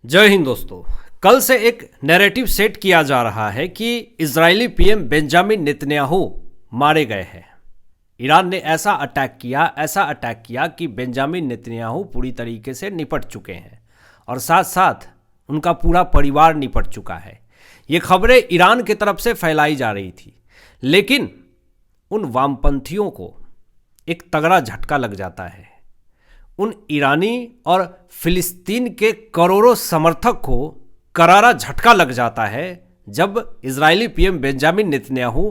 जय हिंद दोस्तों। कल से एक नैरेटिव सेट किया जा रहा है कि इजरायली पीएम बेंजामिन नेतन्याहू मारे गए हैं। ईरान ने ऐसा अटैक किया कि बेंजामिन नेतन्याहू पूरी तरीके से निपट चुके हैं और साथ साथ उनका पूरा परिवार निपट चुका है। ये खबरें ईरान की तरफ से फैलाई जा रही थी, लेकिन उन वामपंथियों को एक तगड़ा झटका लग जाता है। उन ईरानी और फिलिस्तीन के करोड़ों समर्थक को करारा झटका लग जाता है जब Israeli PM Benjamin Netanyahu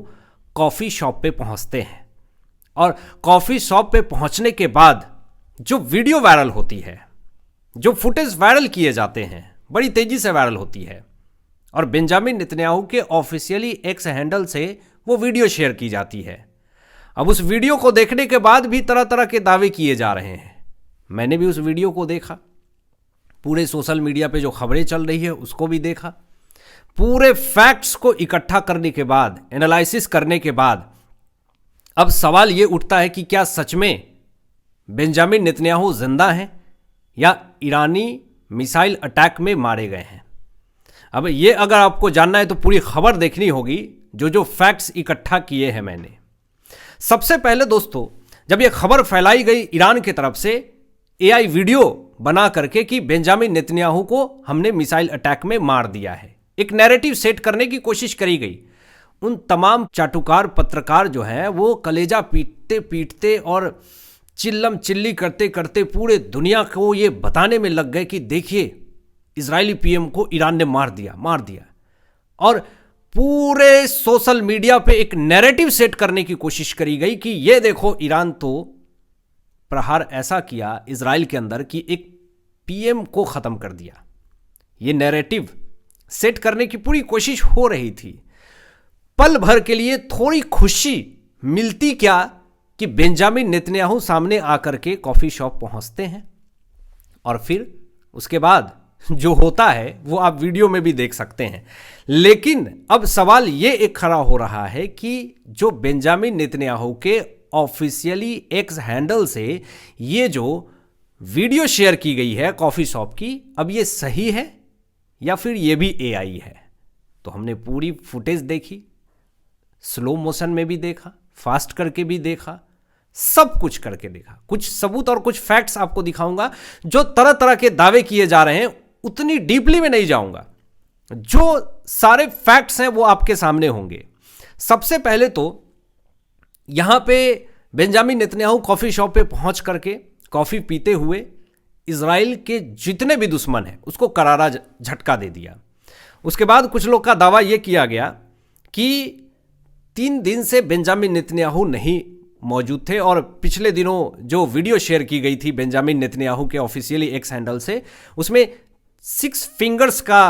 coffee shop पे पहुंचते हैं। और कॉफ़ी शॉप पे पहुंचने के बाद जो वीडियो वायरल होती है, जो फुटेज वायरल किए जाते हैं, बड़ी तेज़ी से वायरल होती है और बेंजामिन नेतन्याहू के ऑफिशियली एक्स हैंडल से वो वीडियो शेयर की जाती है। अब उस वीडियो को देखने के बाद भी तरह तरह के दावे किए जा रहे हैं। मैंने भी उस वीडियो को देखा, पूरे सोशल मीडिया पे जो खबरें चल रही है उसको भी देखा। पूरे फैक्ट्स को इकट्ठा करने के बाद, एनालिसिस करने के बाद अब सवाल ये उठता है कि क्या सच में बेंजामिन नेतन्याहू जिंदा हैं या ईरानी मिसाइल अटैक में मारे गए हैं। अब ये अगर आपको जानना है तो पूरी खबर देखनी होगी, जो फैक्ट्स इकट्ठा किए हैं मैंने। सबसे पहले दोस्तों, जब ये खबर फैलाई गई ईरान की तरफ से एआई वीडियो बना करके कि बेंजामिन नेतन्याहू को हमने मिसाइल अटैक में मार दिया है, एक नैरेटिव सेट करने की कोशिश करी गई। उन तमाम चाटुकार पत्रकार जो हैं वो कलेजा पीटते पीटते और चिल्लम चिल्ली करते करते पूरे दुनिया को ये बताने में लग गए कि देखिए इजरायली पीएम को ईरान ने मार दिया। और पूरे सोशल मीडिया पे एक नैरेटिव सेट करने की कोशिश करी गई कि ये देखो ईरान तो प्रहार ऐसा किया इजराइल के अंदर कि एक पीएम को खत्म कर दिया। ये नैरेटिव सेट करने की पूरी कोशिश हो रही थी। पल भर के लिए थोड़ी खुशी मिलती क्या कि बेंजामिन नेतन्याहू सामने आकर के कॉफी शॉप पहुंचते हैं और फिर उसके बाद जो होता है वो आप वीडियो में भी देख सकते हैं। लेकिन अब सवाल ये एक खड़ा हो रहा है कि जो बेंजामिन नेतन्याहू के ऑफिशियली एक्स हैंडल से ये जो वीडियो शेयर की गई है कॉफ़ी शॉप की, अब ये सही है या फिर ये भी एआई है। तो हमने पूरी फुटेज देखी, स्लो मोशन में भी देखा, फास्ट करके भी देखा, सब कुछ करके देखा। कुछ सबूत और कुछ फैक्ट्स आपको दिखाऊंगा। जो तरह तरह के दावे किए जा रहे हैं उतनी डीपली में नहीं जाऊंगा, जो सारे फैक्ट्स हैं वो आपके सामने होंगे। सबसे पहले तो यहां पे बेंजामिन नेतन्याहू कॉफ़ी शॉप पे पहुंच करके कॉफ़ी पीते हुए इजराइल के जितने भी दुश्मन हैं उसको करारा झटका दे दिया। उसके बाद कुछ लोग का दावा यह किया गया कि 3 दिन से बेंजामिन नेतन्याहू नहीं मौजूद थे और पिछले दिनों जो वीडियो शेयर की गई थी बेंजामिन नेतन्याहू के ऑफिशियली एक्स हैंडल से, उसमें 6 फिंगर्स का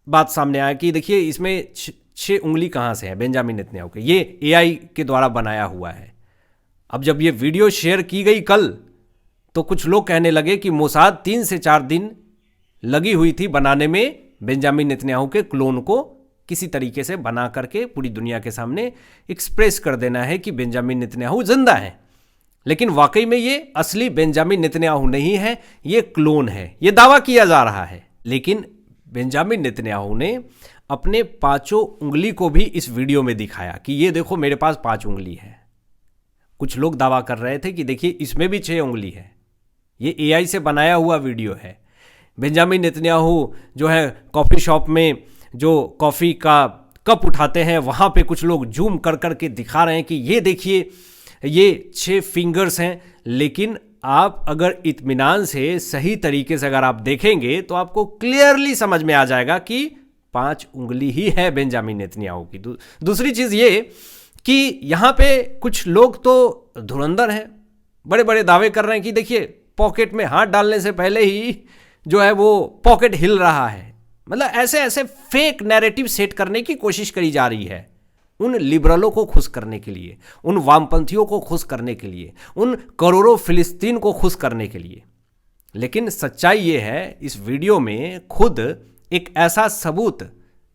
बात सामने आया कि देखिए इसमें 6 उंगली कहाँ से है बेंजामिन नेतन्याहू के। ये एआई के द्वारा बनाया हुआ है। अब जब ये वीडियो शेयर की गई कल, तो कुछ लोग कहने लगे कि मोसाद 3 से 4 दिन लगी हुई थी बनाने में बेंजामिन नेतन्याहू के क्लोन को किसी तरीके से बना करके पूरी दुनिया के सामने एक्सप्रेस कर देना है कि बेंजामिन नेतन्याहू जिंदा है। लेकिन वाकई में ये असली बेंजामिन नेतन्याहू नहीं है, ये क्लोन है, ये दावा किया जा रहा है। लेकिन बेंजामिन नेतन्याहू ने अपने 5 उंगली को भी इस वीडियो में दिखाया कि ये देखो मेरे पास 5 उंगली है। कुछ लोग दावा कर रहे थे कि देखिए इसमें भी 6 उंगली है। ये एआई से बनाया हुआ वीडियो है। बेंजामिन नेतन्याहू जो है कॉफ़ी शॉप में जो कॉफ़ी का कप उठाते हैं वहाँ पे कुछ लोग जूम कर करके दिखा रहे हैं कि ये देखिए ये 6 फिंगर्स हैं। लेकिन आप अगर इत्मीनान से सही तरीके से अगर आप देखेंगे तो आपको क्लियरली समझ में आ जाएगा कि 5 उंगली ही है बेंजामिन नेतन्याहू की। दूसरी चीज़ ये कि यहाँ पे कुछ लोग तो धुरंधर हैं, बड़े बड़े दावे कर रहे हैं कि देखिए पॉकेट में हाथ डालने से पहले ही जो है वो पॉकेट हिल रहा है। मतलब ऐसे ऐसे फेक नैरेटिव सेट करने की कोशिश करी जा रही है उन लिबरलों को खुश करने के लिए, उन वामपंथियों को खुश करने के लिए, उन करोड़ों फिलिस्तीन को खुश करने के लिए। लेकिन सच्चाई ये है, इस वीडियो में खुद एक ऐसा सबूत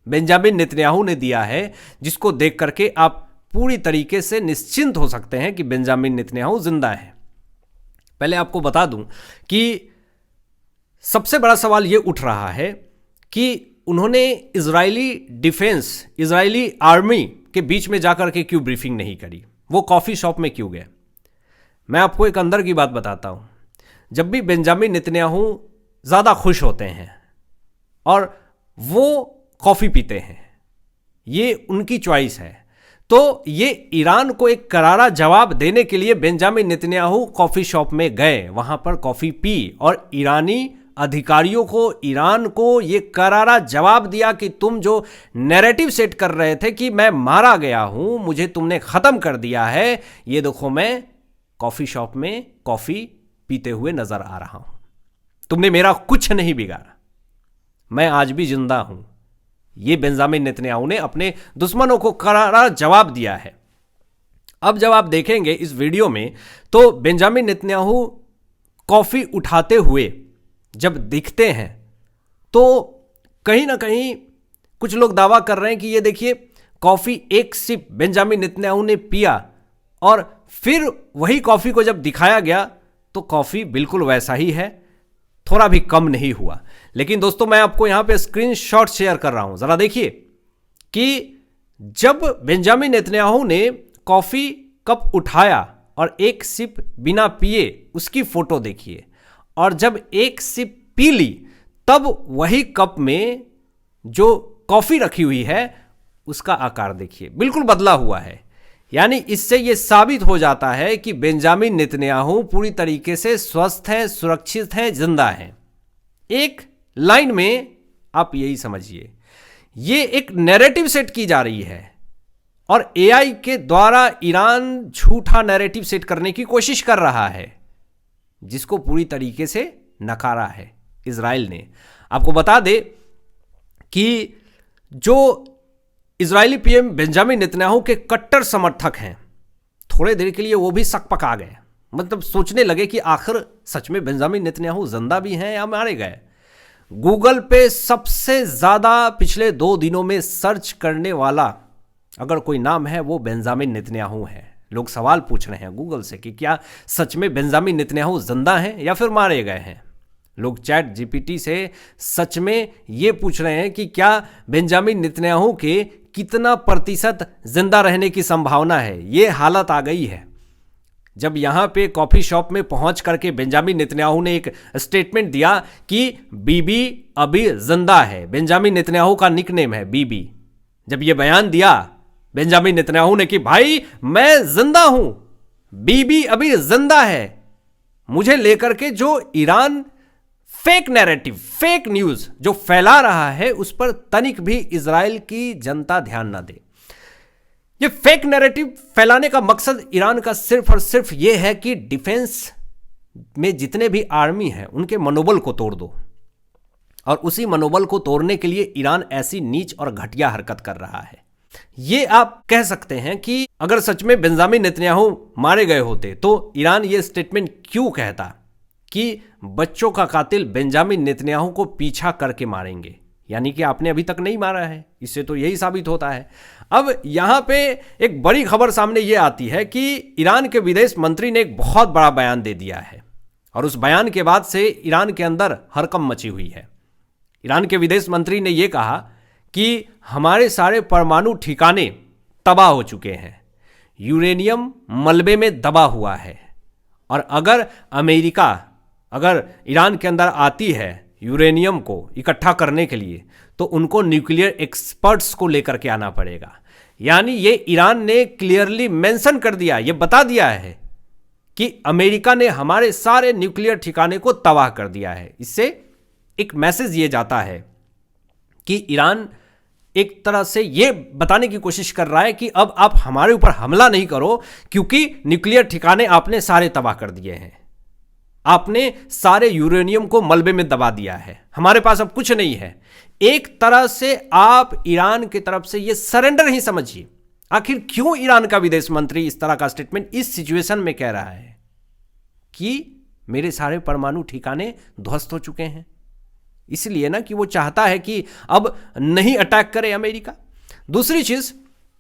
बेंजामिन नेतन्याहू ने दिया है जिसको देख करके आप पूरी तरीके से निश्चिंत हो सकते हैं कि बेंजामिन नेतन्याहू जिंदा है। पहले आपको बता दूं कि सबसे बड़ा सवाल ये उठ रहा है कि उन्होंने इजरायली डिफेंस, इजरायली आर्मी के बीच में जाकर के क्यों ब्रीफिंग नहीं करी, वो कॉफ़ी शॉप में क्यों गए। मैं आपको एक अंदर की बात बताता हूँ। जब भी बेंजामिन नेतन्याहू ज़्यादा खुश होते हैं और वो कॉफ़ी पीते हैं, ये उनकी चॉइस है, तो ये ईरान को एक करारा जवाब देने के लिए बेंजामिन नेतन्याहू कॉफ़ी शॉप में गए, वहाँ पर कॉफ़ी पी और ईरानी अधिकारियों को, ईरान को ये करारा जवाब दिया कि तुम जो नैरेटिव सेट कर रहे थे कि मैं मारा गया हूँ, मुझे तुमने ख़त्म कर दिया है, ये देखो मैं कॉफ़ी शॉप में कॉफ़ी पीते हुए नज़र आ रहा हूँ, तुमने मेरा कुछ नहीं बिगाड़ा, मैं आज भी जिंदा हूँ। ये बेंजामिन नेतन्याहू ने अपने दुश्मनों को करारा जवाब दिया है। अब जब आप देखेंगे इस वीडियो में तो बेंजामिन नेतन्याहू कॉफ़ी उठाते हुए जब दिखते हैं तो कहीं ना कहीं कुछ लोग दावा कर रहे हैं कि ये देखिए कॉफ़ी एक सिप बेंजामिन नेतन्याहू ने पिया और फिर वही कॉफ़ी को जब दिखाया गया तो कॉफ़ी बिल्कुल वैसा ही है, थोड़ा भी कम नहीं हुआ। लेकिन दोस्तों मैं आपको यहाँ पे स्क्रीनशॉट शेयर कर रहा हूँ, ज़रा देखिए कि जब बेंजामिन नेतन्याहू ने कॉफ़ी कप उठाया और एक सिप बिना पिए उसकी फ़ोटो देखिए, और जब एक सिप पी ली तब वही कप में जो कॉफ़ी रखी हुई है उसका आकार देखिए, बिल्कुल बदला हुआ है। यानी इससे ये साबित हो जाता है कि बेंजामिन नेतन्याहू पूरी तरीके से स्वस्थ हैं, सुरक्षित हैं, जिंदा हैं। एक लाइन में आप यही समझिए, ये एक नैरेटिव सेट की जा रही है और एआई के द्वारा ईरान झूठा नैरेटिव सेट करने की कोशिश कर रहा है, जिसको पूरी तरीके से नकारा है इजराइल ने। आपको बता दे कि जो इजरायली पीएम बेंजामिन नेतन्याहू के कट्टर समर्थक हैं, थोड़े देर के लिए वो भी सकपक आ गए, मतलब सोचने लगे कि आखिर सच में बेंजामिन नेतन्याहू जिंदा भी हैं या मारे गए। गूगल पे सबसे ज़्यादा पिछले 2 दिनों में सर्च करने वाला अगर कोई नाम है वो बेंजामिन नेतन्याहू है। लोग सवाल पूछ रहे हैं गूगल से कि क्या सच में बेंजामिन नेतन्याहू जिंदा हैं या फिर मारे गए हैं। लोग चैट जीपीटी से सच में ये पूछ रहे हैं कि क्या बेंजामिन नेतन्याहू के कितना प्रतिशत जिंदा रहने की संभावना है। ये हालत आ गई है। जब यहाँ पे कॉफ़ी शॉप में पहुँच करके बेंजामिन नेतन्याहू ने एक स्टेटमेंट दिया कि बीबी अभी जिंदा है, बेंजामिन नेतन्याहू का निकनेम है बीबी। जब ये बयान दिया बेंजामिन नेतन्याहू ने कि भाई मैं जिंदा हूँ, बीबी अभी जिंदा है, मुझे लेकर के जो Iran fake narrative, fake news जो फैला रहा है उस पर तनिक भी इजराइल की जनता ध्यान ना दे। ये फेक नैरेटिव फैलाने का मकसद ईरान का सिर्फ और सिर्फ ये है कि डिफेंस में जितने भी आर्मी हैं उनके मनोबल को तोड़ दो, और उसी मनोबल को तोड़ने के लिए ईरान ऐसी नीच और घटिया हरकत कर रहा है। ये आप कह सकते हैं कि अगर सच में बेंजामिन नेतन्याहू मारे गए होते तो ईरान ये स्टेटमेंट क्यों कहता कि बच्चों का कातिल बेंजामिन नेतन्याहू को पीछा करके मारेंगे, यानी कि आपने अभी तक नहीं मारा है। इससे तो यही साबित होता है। अब यहाँ पे एक बड़ी खबर सामने ये आती है कि ईरान के विदेश मंत्री ने एक बहुत बड़ा बयान दे दिया है, और उस बयान के बाद से ईरान के अंदर हड़कंप मची हुई है। ईरान के विदेश मंत्री ने यह कहा कि हमारे सारे परमाणु ठिकाने तबाह हो चुके हैं, यूरेनियम मलबे में दबा हुआ है, और अगर अमेरिका अगर ईरान के अंदर आती है यूरेनियम को इकट्ठा करने के लिए तो उनको न्यूक्लियर एक्सपर्ट्स को लेकर के आना पड़ेगा। यानी ये ईरान ने क्लियरली मेंशन कर दिया, ये बता दिया है कि अमेरिका ने हमारे सारे न्यूक्लियर ठिकाने को तबाह कर दिया है। इससे एक मैसेज ये जाता है कि ईरान एक तरह से ये बताने की कोशिश कर रहा है कि अब आप हमारे ऊपर हमला नहीं करो, क्योंकि न्यूक्लियर ठिकाने आपने सारे तबाह कर दिए हैं, आपने सारे यूरेनियम को मलबे में दबा दिया है, हमारे पास अब कुछ नहीं है। एक तरह से आप ईरान की तरफ से ये सरेंडर ही समझिए। आखिर क्यों ईरान का विदेश मंत्री इस तरह का स्टेटमेंट इस सिचुएशन में कह रहा है कि मेरे सारे परमाणु ठिकाने ध्वस्त हो चुके हैं? इसलिए ना कि वो चाहता है कि अब नहीं अटैक करे अमेरिका। दूसरी चीज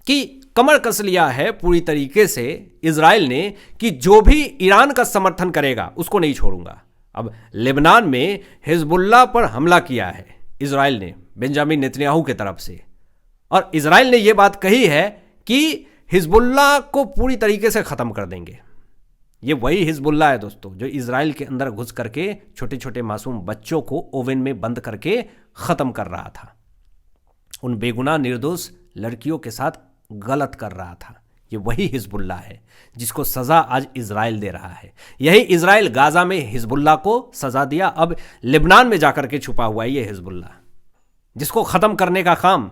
कि कमर कस लिया है पूरी तरीके से इजराइल ने कि जो भी ईरान का समर्थन करेगा उसको नहीं छोड़ूंगा। अब लेबनान में हिजबुल्लाह पर हमला किया है इजराइल ने बेंजामिन नेतन्याहू की तरफ से, और इजराइल ने यह बात कही है कि हिजबुल्लाह को पूरी तरीके से ख़त्म कर देंगे। ये वही हिजबुल्लाह है दोस्तों जो इजराइल के अंदर घुस करके छोटे छोटे मासूम बच्चों को ओवन में बंद करके ख़त्म कर रहा था, उन बेगुनाह निर्दोष लड़कियों के साथ गलत कर रहा था। ये वही हिजबुल्लाह है जिसको सज़ा आज इजराइल दे रहा है। यही इजराइल गाज़ा में हिजबुल्लाह को सज़ा दिया, अब लेबनान में जाकर के छुपा हुआ है ये हिजबुल्लाह, जिसको ख़त्म करने का काम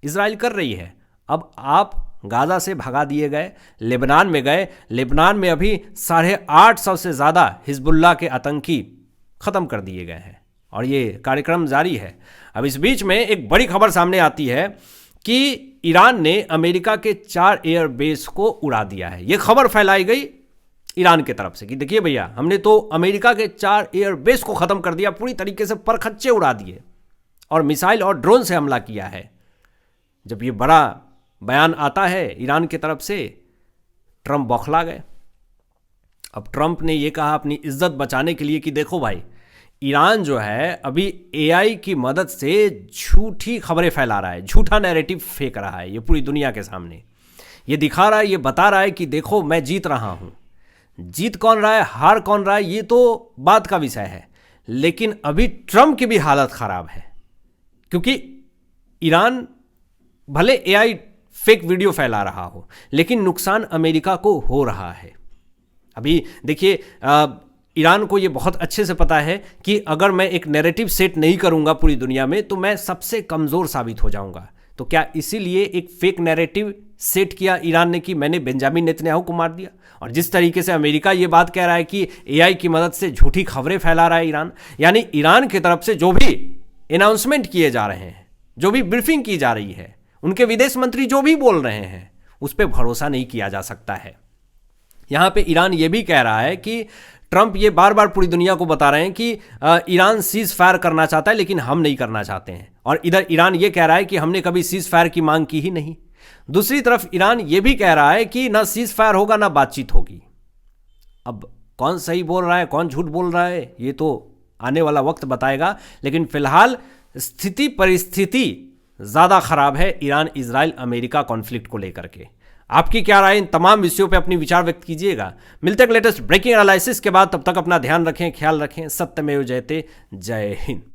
इजराइल कर रही है। अब आप गाज़ा से भगा दिए गए, लेबनान में गए, लेबनान में अभी 850 से ज़्यादा हिजबुल्लाह के आतंकी ख़त्म कर दिए गए हैं और ये कार्यक्रम जारी है। अब इस बीच में एक बड़ी खबर सामने आती है कि ईरान ने अमेरिका के 4 एयरबेस को उड़ा दिया है। ये खबर फैलाई गई ईरान की तरफ से कि देखिए भैया, हमने तो अमेरिका के 4 एयरबेस को ख़त्म कर दिया, पूरी तरीके से परखच्चे उड़ा दिए और मिसाइल और ड्रोन से हमला किया है। जब ये बड़ा बयान आता है ईरान की तरफ से, ट्रंप बौखला गए। अब ट्रंप ने ये कहा अपनी इज्जत बचाने के लिए कि देखो भाई, ईरान जो है अभी एआई की मदद से झूठी खबरें फैला रहा है, झूठा नैरेटिव फेंक रहा है ये पूरी दुनिया के सामने। ये दिखा रहा है, ये बता रहा है कि देखो मैं जीत रहा हूँ। जीत कौन रहा है, हार कौन रहा है, ये तो बात का विषय है, लेकिन अभी ट्रंप की भी हालत ख़राब है क्योंकि ईरान भले एआई फेक वीडियो फैला रहा हो, लेकिन नुकसान अमेरिका को हो रहा है। अभी देखिए, ईरान को ये बहुत अच्छे से पता है कि अगर मैं एक नैरेटिव सेट नहीं करूंगा पूरी दुनिया में तो मैं सबसे कमज़ोर साबित हो जाऊंगा। तो क्या इसीलिए एक फेक नैरेटिव सेट किया ईरान ने कि मैंने बेंजामिन नेतन्याहू को मार दिया? और जिस तरीके से अमेरिका ये बात कह रहा है कि एआई की मदद से झूठी खबरें फैला रहा है ईरान, यानी ईरान की तरफ से जो भी अनाउंसमेंट किए जा रहे हैं, जो भी ब्रीफिंग की जा रही है, उनके विदेश मंत्री जो भी बोल रहे हैं, उस पर भरोसा नहीं किया जा सकता है। यहाँ पे ईरान ये भी कह रहा है कि ट्रंप ये बार बार पूरी दुनिया को बता रहे हैं कि ईरान सीज फायर करना चाहता है लेकिन हम नहीं करना चाहते हैं, और इधर ईरान ये कह रहा है कि हमने कभी सीज फायर की मांग की ही नहीं। दूसरी तरफ ईरान ये भी कह रहा है कि ना सीज फायर होगा ना बातचीत होगी। अब कौन सही बोल रहा है, कौन झूठ बोल रहा है, ये तो आने वाला वक्त बताएगा, लेकिन फिलहाल परिस्थिति ज़्यादा ख़राब है ईरान इजराइल अमेरिका कॉन्फ्लिक्ट को लेकर के। आपकी क्या राय, इन तमाम विषयों पे अपनी विचार व्यक्त कीजिएगा। मिलते हैं लेटेस्ट ब्रेकिंग एनालिसिस के बाद, तब तक अपना ध्यान रखें, ख्याल रखें। सत्यमेव जयते। जय हिंद।